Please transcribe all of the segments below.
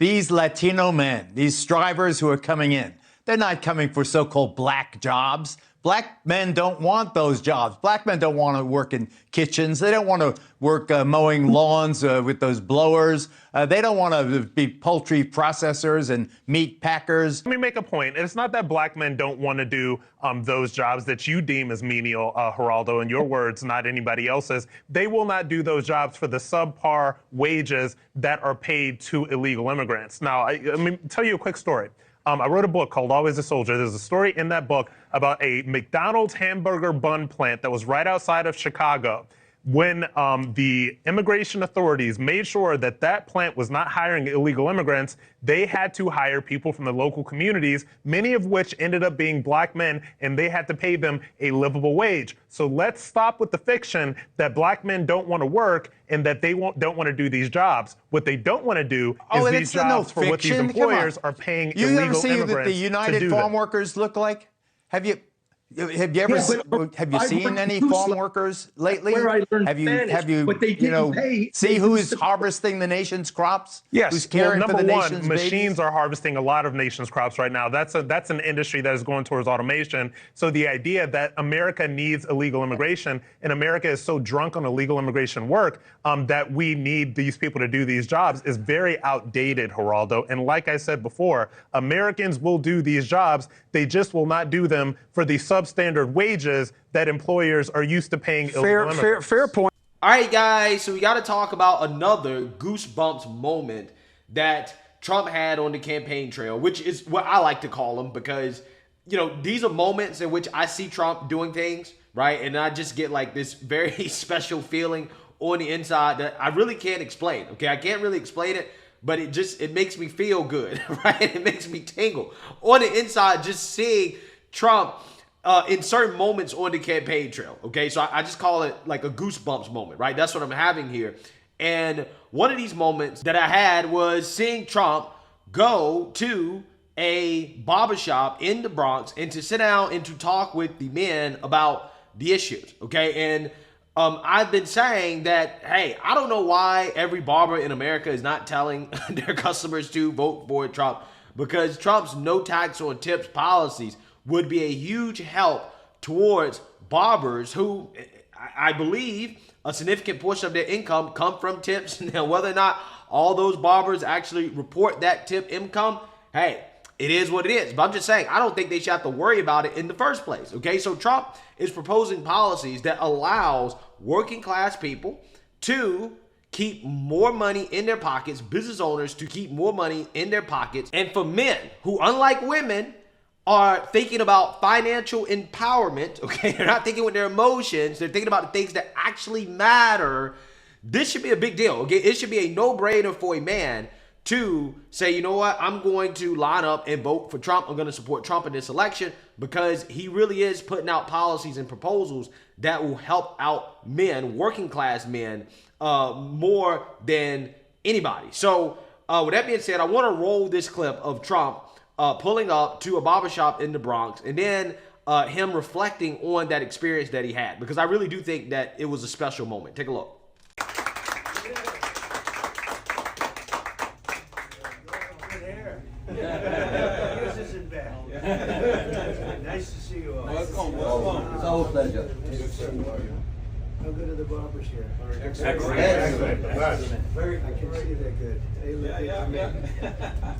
these Latino men, these strivers who are coming in, they're not coming for so-called black jobs. Black men don't want those jobs. Black men don't want to work in kitchens. They don't want to work mowing lawns with those blowers. They don't want to be poultry processors and meat packers. Let me make a point. It's not that black men don't want to do those jobs that you deem as menial, Geraldo, in your words, not anybody else's. They will not do those jobs for the subpar wages that are paid to illegal immigrants. Now, let me tell you a quick story. I wrote a book called Always a Soldier. There's a story in that book about a McDonald's hamburger bun plant that was right outside of Chicago. When the immigration authorities made sure that that plant was not hiring illegal immigrants, they had to hire people from the local communities, many of which ended up being black men, and they had to pay them a livable wage. So let's stop with the fiction that black men don't want to work and that they don't want to do these jobs. What they don't want to do is these jobs for what these employers are paying illegal immigrants to do. You ever see what the United Farm Workers look like? Have you seen any farm workers lately? Have you see who's harvesting the nation's crops? Yes. Who's caring number for the one, nation's machines babies? are harvesting a lot of nation's crops right now. That's an industry that is going towards automation. So the idea that America needs illegal immigration and America is so drunk on illegal immigration work that we need these people to do these jobs is very outdated, Geraldo. And like I said before, Americans will do these jobs. They just will not do them for the substandard wages that employers are used to paying illegal immigrants. Fair point. All right, guys, so we got to talk about another goosebumps moment that Trump had on the campaign trail, which is what I like to call them because, you know, these are moments in which I see Trump doing things, right? And I just get like this very special feeling on the inside that I really can't explain, okay? I can't really explain it, but it makes me feel good, right? It makes me tingle on the inside just seeing Trump in certain moments on the campaign trail, okay? So I just call it like a goosebumps moment, right? That's what I'm having here. And one of these moments that I had was seeing Trump go to a barbershop in the Bronx and to sit down and to talk with the men about the issues, okay? And I've been saying that, hey, I don't know why every barber in America is not telling their customers to vote for Trump, because Trump's no tax on tips policies would be a huge help towards barbers who, I believe, a significant portion of their income come from tips. Now, whether or not all those barbers actually report that tip income, hey, it is what it is. But I'm just saying, I don't think they should have to worry about it in the first place, okay? So Trump is proposing policies that allows working class people to keep more money in their pockets, business owners to keep more money in their pockets, and for men who, unlike women, are thinking about financial empowerment, okay? They're not thinking with their emotions. They're thinking about the things that actually matter. This should be a big deal, okay? It should be a no-brainer for a man to say, you know what, I'm going to line up and vote for Trump. I'm going to support Trump in this election because he really is putting out policies and proposals that will help out men, working class men, more than anybody. So with that being said, I want to roll this clip of Trump pulling up to a barbershop in the Bronx and then him reflecting on that experience that he had, because I really do think that it was a special moment. Take a look. Nice to see you all. Welcome. It's our pleasure. How good are the barbers here? Excellent. Very, I can see they're good. They look good to me.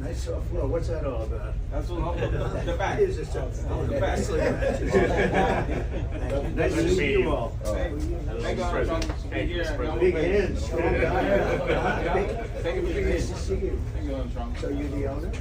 Nice soft floor. What's that all about? That's what the back. Is this something? The back. Nice to see you all. Big hands. Strong guy. Nice to see you. So you're the owner?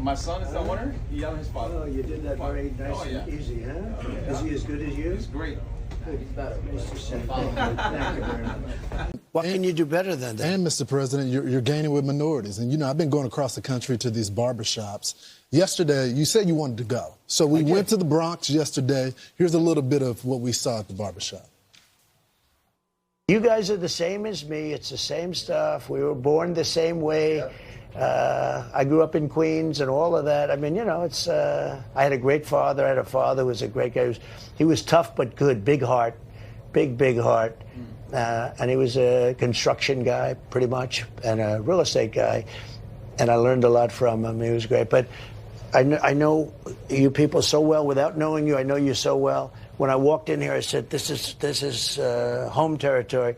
My son is the owner. He's his father. Oh, you did that very nice and easy, huh? Is he as good as you? He's great. Nice to see you. Thank you very much. What can you do better than that? And, Mr. President, you're gaining with minorities. And, you know, I've been going across the country to these barbershops. Yesterday, you said you wanted to go. So we went to the Bronx yesterday. Here's a little bit of what we saw at the barbershop. You guys are the same as me. It's the same stuff. We were born the same way. I grew up in Queens and all of that. I mean, you know, it's. I had a great father. I had a father who was a great guy. He was tough but good, big heart, big heart. And he was a construction guy, pretty much, and a real estate guy. and I learned a lot from him. He was great. But I know you people so well without knowing you. I know you so well. When I walked in here, I said, this is home territory.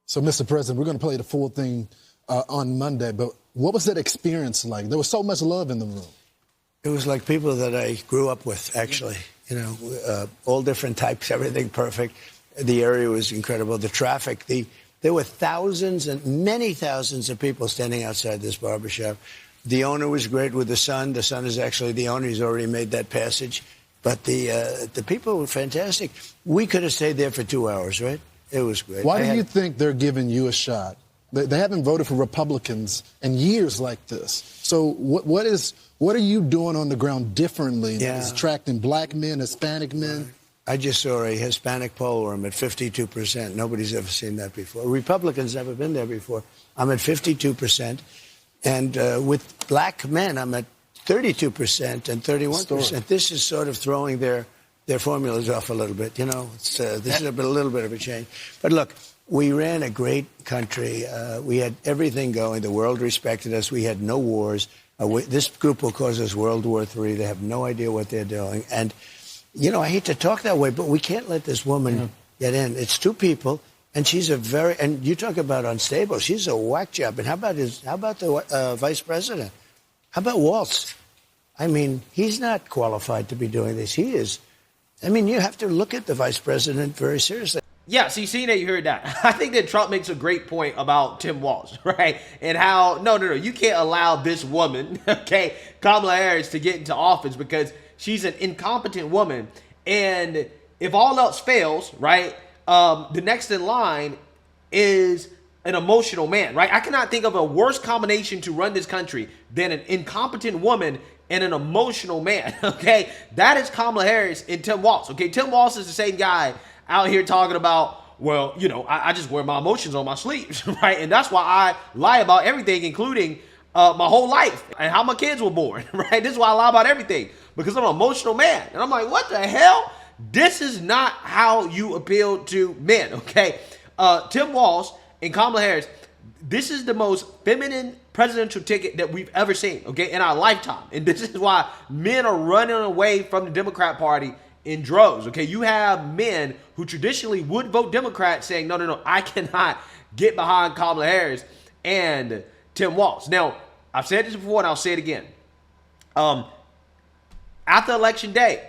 So, Mr. President, we're going to play the full thing on Monday, but what was that experience like? There was so much love in the room. It was like people that I grew up with, actually. You know, all different types, everything perfect. The area was incredible. The traffic, there were thousands and many thousands of people standing outside this barbershop. The owner was great with the son. The son is actually the owner. He's already made that passage. But the people were fantastic. We could have stayed there for 2 hours, right? It was great. Why do you think they're giving you a shot? They haven't voted for Republicans in years like this. So what are you doing on the ground differently that's attracting black men, Hispanic men? I just saw a Hispanic poll where I'm at 52%. Nobody's ever seen that before. Republicans never been there before. I'm at 52%. And with black men, I'm at 32% and 31%. This is sort of throwing their formulas off a little bit. You know, this is a little bit of a change. But look, we ran a great country. We had everything going. The world respected us. We had no wars. This group will cause us World War III. They have no idea what they're doing. And, you know, I hate to talk that way, but we can't let this woman get in. It's two people. And she's and you talk about unstable. She's a whack job. And how about the vice president? How about Waltz? I mean, he's not qualified to be doing this. He is. I mean, you have to look at the vice president very seriously. Yeah, see, seeing that, you heard that. I think that Trump makes a great point about Tim Walz, right? And how, no, you can't allow this woman, okay, Kamala Harris, to get into office because she's an incompetent woman. And if all else fails, right, the next in line is an emotional man, right? I cannot think of a worse combination to run this country than an incompetent woman and an emotional man, okay? That is Kamala Harris and Tim Walz, okay? Tim Walz is the same guy out here talking about, well, you know, I just wear my emotions on my sleeves, right? And that's why I lie about everything, including my whole life and how my kids were born, right? This is why I lie about everything, because I'm an emotional man. And I'm like, what the hell? This is not how you appeal to men, okay? Tim Walz and Kamala Harris, this is the most feminine presidential ticket that we've ever seen, okay, in our lifetime. And this is why men are running away from the Democrat Party in droves, okay? You have men who traditionally would vote Democrat saying, no, I cannot get behind Kamala Harris and Tim Walz. Now, I've said this before and I'll say it again. After Election Day,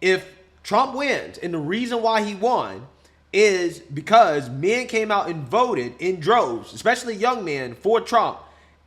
if Trump wins, and the reason why he won is because men came out and voted in droves, especially young men, for Trump,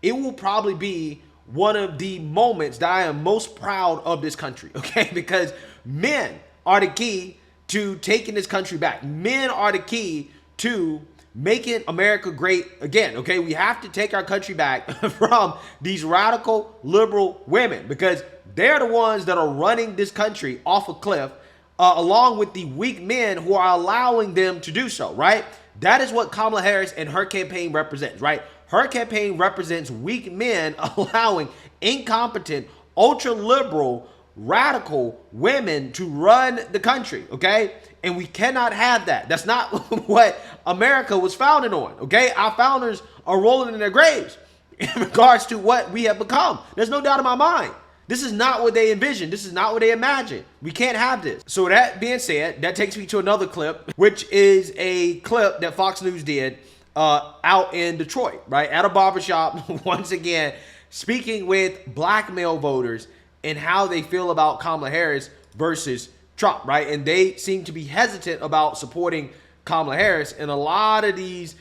it will probably be one of the moments that I am most proud of this country, okay? Because men are the key to taking this country back. Men are the key to making America great again, okay? We have to take our country back from these radical liberal women because they're the ones that are running this country off a cliff, along with the weak men who are allowing them to do so, right? That is what Kamala Harris and her campaign represents, right? Her campaign represents weak men allowing incompetent, ultra-liberal, radical women to run the country, okay? And we cannot have that. That's not what America was founded on, okay? Our founders are rolling in their graves in regards to what we have become. There's no doubt in my mind. This is not what they envisioned. This is not what they imagined. We can't have this. So that being said, that takes me to another clip, which is a clip that Fox News did out in Detroit, right? At a barbershop, once again, speaking with black male voters and how they feel about Kamala Harris versus Trump, right? And they seem to be hesitant about supporting Kamala Harris. And a lot of these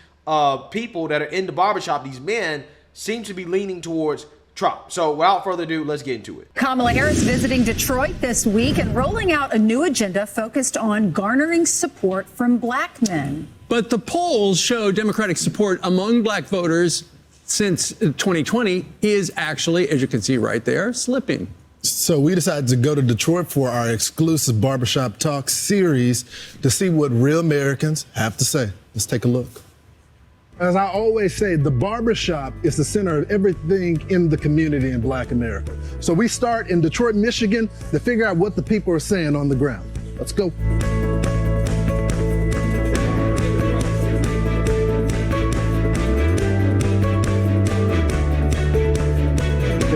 people that are in the barbershop, these men, seem to be leaning towards Trump. So without further ado, let's get into it. Kamala Harris visiting Detroit this week and rolling out a new agenda focused on garnering support from black men. But the polls show Democratic support among black voters since 2020 is actually, as you can see right there, slipping. So we decided to go to Detroit for our exclusive Barbershop Talk series to see what real Americans have to say. Let's take a look. As I always say, the barbershop is the center of everything in the community in Black America. So we start in Detroit, Michigan to figure out what the people are saying on the ground. Let's go.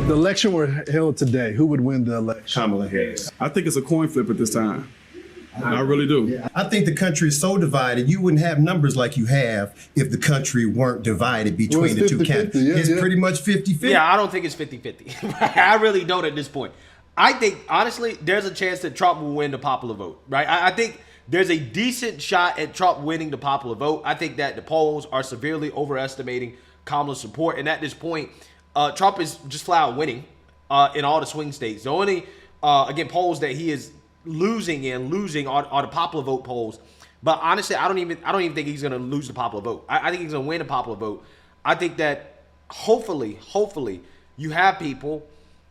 If the election were held today, who would win the election? Kamala Harris. I think it's a coin flip at this time. I really do. I think the country is so divided, you wouldn't have numbers like you have if the country weren't divided between the two candidates. It's pretty much 50-50. Yeah, I don't think it's 50-50. I really don't at this point. I think, honestly, there's a chance that Trump will win the popular vote, right? I think there's a decent shot at Trump winning the popular vote. I think that the polls are severely overestimating Kamala's support. And at this point, Trump is just flat out winning in all the swing states. The only, again, polls that he is losing are the popular vote polls. But honestly, I don't even think he's going to lose the popular vote. I think he's going to win the popular vote. I think that hopefully you have people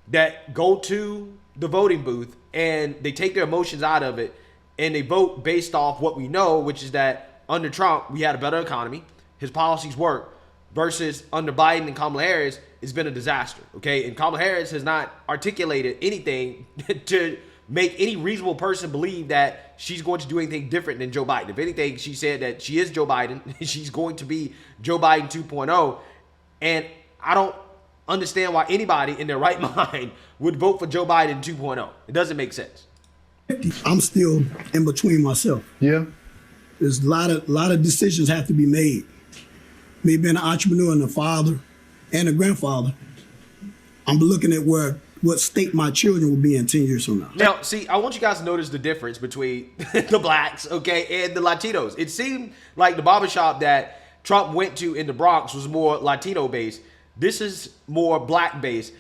that go to the voting booth and they take their emotions out of it and they vote based off what we know, which is that under Trump, we had a better economy. His policies work, versus under Biden and Kamala Harris, it's been a disaster, okay? And Kamala Harris has not articulated anything to make any reasonable person believe that she's going to do anything different than Joe Biden. If anything, she said that she is Joe Biden. She's going to be Joe Biden 2.0. And I don't understand why anybody in their right mind would vote for Joe Biden 2.0. It doesn't make sense. I'm still in between myself. Yeah. There's a lot of decisions have to be made. Me being an entrepreneur and a father and a grandfather, I'm looking at what state my children will be in 10 years from now. Now, see, I want you guys to notice the difference between the blacks, okay, and the Latinos. It seemed like the barbershop that Trump went to in the Bronx was more Latino-based. This is more black-based.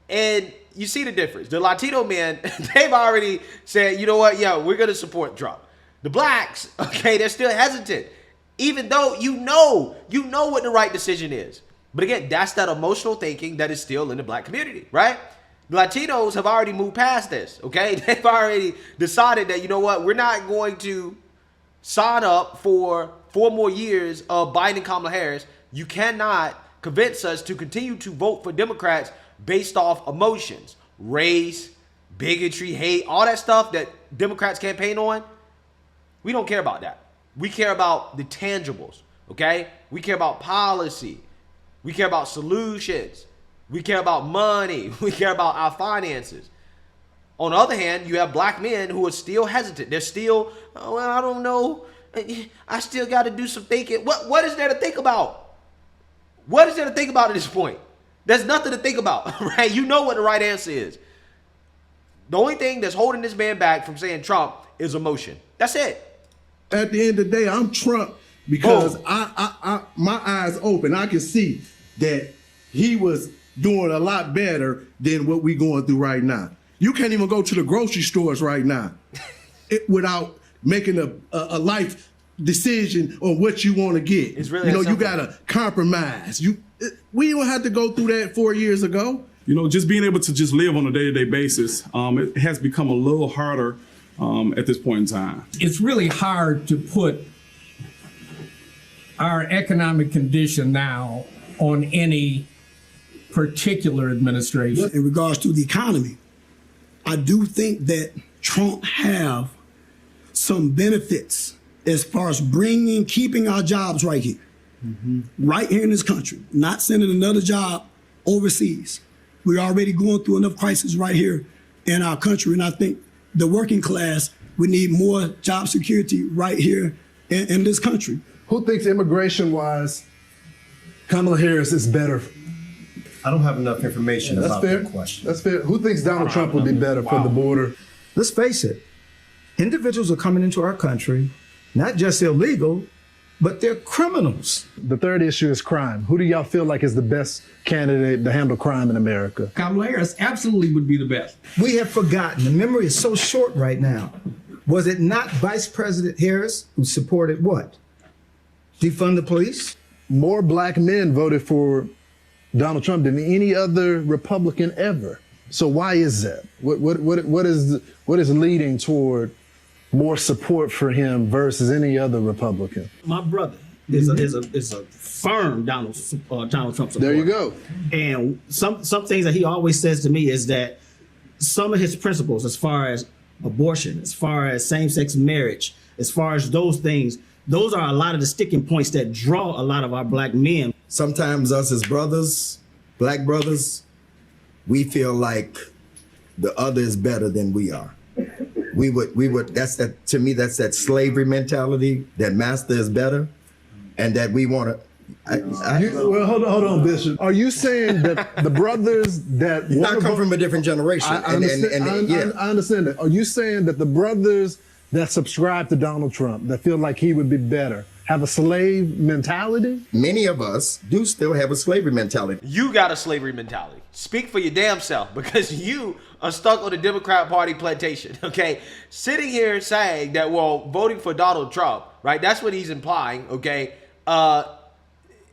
And you see the difference. The Latino men, they've already said, you know what, yeah, we're going to support Trump. The blacks, okay, they're still hesitant, even though you know what the right decision is. But again, that's that emotional thinking that is still in the black community, right? The Latinos have already moved past this, okay? They've already decided that, you know what, we're not going to sign up for 4 more years of Biden and Kamala Harris. You cannot convince us to continue to vote for Democrats based off emotions, race, bigotry, hate, all that stuff that Democrats campaign on. We don't care about that. We care about the tangibles, okay? We care about policy. We care about solutions. We care about money. We care about our finances. On the other hand, you have black men who are still hesitant. They're still, oh, well, I don't know. I still got to do some thinking. What is there to think about? What is there to think about at this point? There's nothing to think about, right? You know what the right answer is. The only thing that's holding this man back from saying Trump is emotion. That's it. At the end of the day, I'm Trump because my eyes open. I can see that he was doing a lot better than what we're going through right now. You can't even go to the grocery stores right now without making a life decision on what you want to get. It's really you got to compromise. We don't have to go through that 4 years ago. Just being able to just live on a day-to-day basis, it has become a little harder at this point in time. It's really hard to put our economic condition now on any particular administration. In regards to the economy, I do think that Trump have some benefits as far as keeping our jobs right here. Right here in this country, not sending another job overseas. We're already going through enough crisis right here in our country, and I think the working class, we need more job security right here in this country. Who thinks immigration-wise, Kamala Harris is better? I don't have enough information about that question. That's fair. Who thinks Donald Trump would be better for the border? Let's face it, individuals are coming into our country, not just illegal, but they're criminals. The third issue is crime. Who do y'all feel like is the best candidate to handle crime in America? Kamala Harris absolutely would be the best. We have forgotten. The memory is so short right now. Was it not Vice President Harris who supported what? Defund the police? More black men voted for Donald Trump than any other Republican ever. So why is that? What is leading toward more support for him versus any other Republican? My brother is a firm Donald Trump supporter. There you go. And some things that he always says to me is that some of his principles, as far as abortion, as far as same-sex marriage, as far as those things, those are a lot of the sticking points that draw a lot of our black men. Sometimes us as brothers, black brothers, we feel like the other is better than we are. We would, that's that, to me, that's that slavery mentality, that master is better, and that we want to. Well, hold on, Bishop. Are you saying that the brothers that I come from a different generation? I understand that. Are you saying that the brothers that subscribe to Donald Trump, that feel like he would be better, have a slave mentality? Many of us do still have a slavery mentality. You got a slavery mentality. Speak for your damn self, because you are stuck on the Democrat Party plantation, okay? Sitting here saying that, well, voting for Donald Trump, right? That's what he's implying, okay?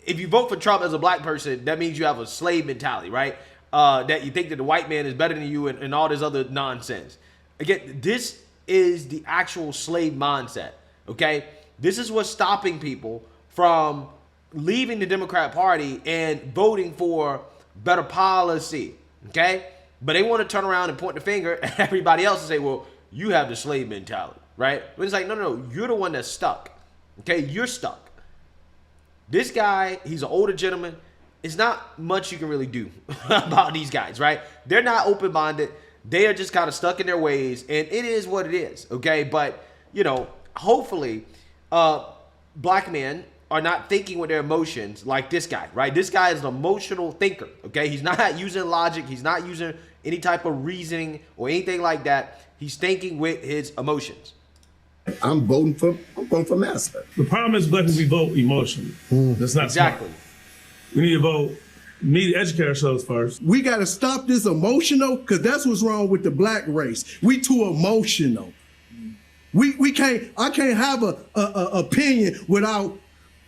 If you vote for Trump as a black person, that means you have a slave mentality, right? That you think that the white man is better than you and all this other nonsense. Again, this is the actual slave mindset, okay? This is what's stopping people from leaving the Democrat Party and voting for better policy, okay? But they want to turn around and point the finger at everybody else and say, well, you have the slave mentality, right? But it's like, no, you're the one that's stuck, okay? You're stuck. This guy, he's an older gentleman. It's not much you can really do about these guys, right? They're not open-minded. They are just kind of stuck in their ways, and it is what it is, okay? But, you know, hopefully black men are not thinking with their emotions like this guy, right? This guy is an emotional thinker, okay? He's not using logic. He's not using any type of reasoning or anything like that. He's thinking with his emotions. I'm voting for master. The problem is black people vote emotionally. That's not exactly. Smart. We need to vote. We need to educate ourselves first. We got to stop this emotional, because that's what's wrong with the black race. We too emotional. We can't. I can't have a opinion without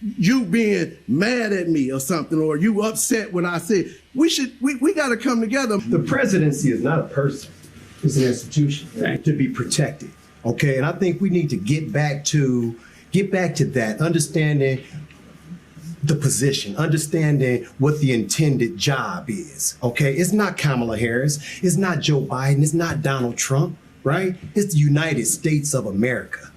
you being mad at me or something, or you upset when I say we got to come together. The presidency is not a person; it's an institution to be protected. Okay, and I think we need to get back to that, understanding the position, understanding what the intended job is. Okay, it's not Kamala Harris, it's not Joe Biden, it's not Donald Trump, right? It's the United States of America.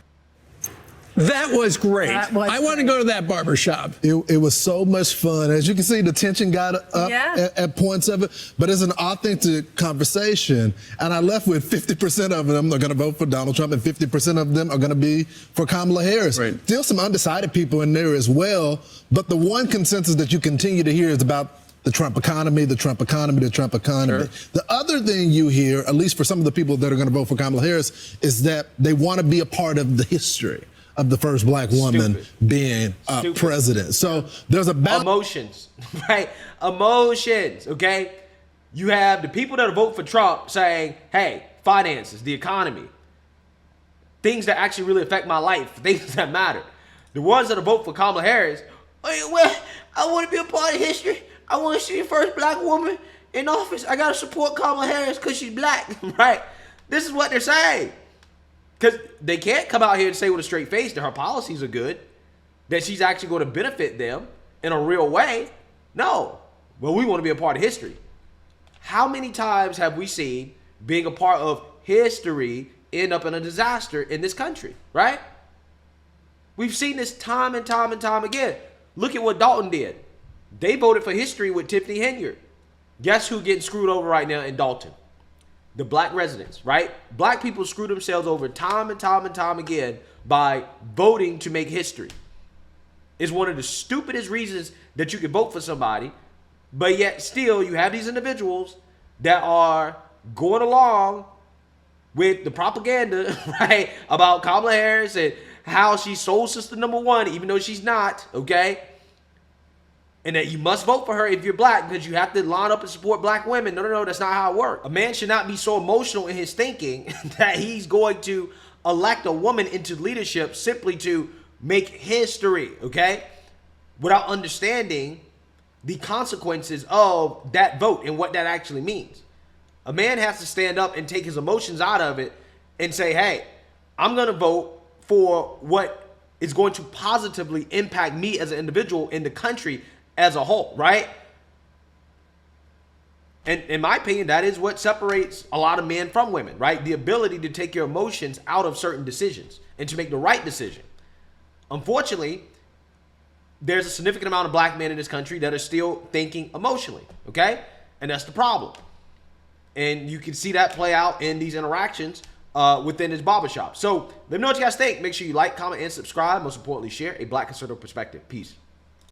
That was great. I want to go to that barbershop. It was so much fun. As you can see, the tension got up at points of it, but it's an authentic conversation. And I left with 50% of them are going to vote for Donald Trump, and 50% of them are going to be for Kamala Harris. Right. Still some undecided people in there as well, but the one consensus that you continue to hear is about the Trump economy, the Trump economy, the Trump economy. Sure. The other thing you hear, at least for some of the people that are going to vote for Kamala Harris, is that they want to be a part of the history of the first black woman being president. So there's a emotions, right? Emotions, okay? You have the people that vote for Trump saying, hey, finances, the economy, things that actually really affect my life, things that matter. The ones that vote for Kamala Harris, well, I want to be a part of history. I want to see the first black woman in office. I got to support Kamala Harris because she's black, right? This is what they're saying. Because they can't come out here and say with a straight face that her policies are good, that she's actually going to benefit them in a real way. No. Well, we want to be a part of history. How many times have we seen being a part of history end up in a disaster in this country, right? We've seen this time and time and time again. Look at what Dalton did. They voted for history with Tiffany Henyard. Guess who's getting screwed over right now in Dalton? The black residents, right? Black people screw themselves over time and time and time again by voting to make history. It's one of the stupidest reasons that you can vote for somebody, but yet still you have these individuals that are going along with the propaganda, right, about Kamala Harris and how she's soul sister number one, even though she's not, okay? And that you must vote for her if you're black because you have to line up and support black women. No, that's not how it works. A man should not be so emotional in his thinking that he's going to elect a woman into leadership simply to make history, okay? Without understanding the consequences of that vote and what that actually means. A man has to stand up and take his emotions out of it and say, hey, I'm going to vote for what is going to positively impact me as an individual in the country as a whole, right? And in my opinion, that is what separates a lot of men from women, right? The ability to take your emotions out of certain decisions and to make the right decision. Unfortunately, there's a significant amount of black men in this country that are still thinking emotionally, okay? And that's the problem. And you can see that play out in these interactions within his barbershop. So let me know what you guys think. Make sure you like, comment, and subscribe. Most importantly, share a Black conservative perspective. Peace.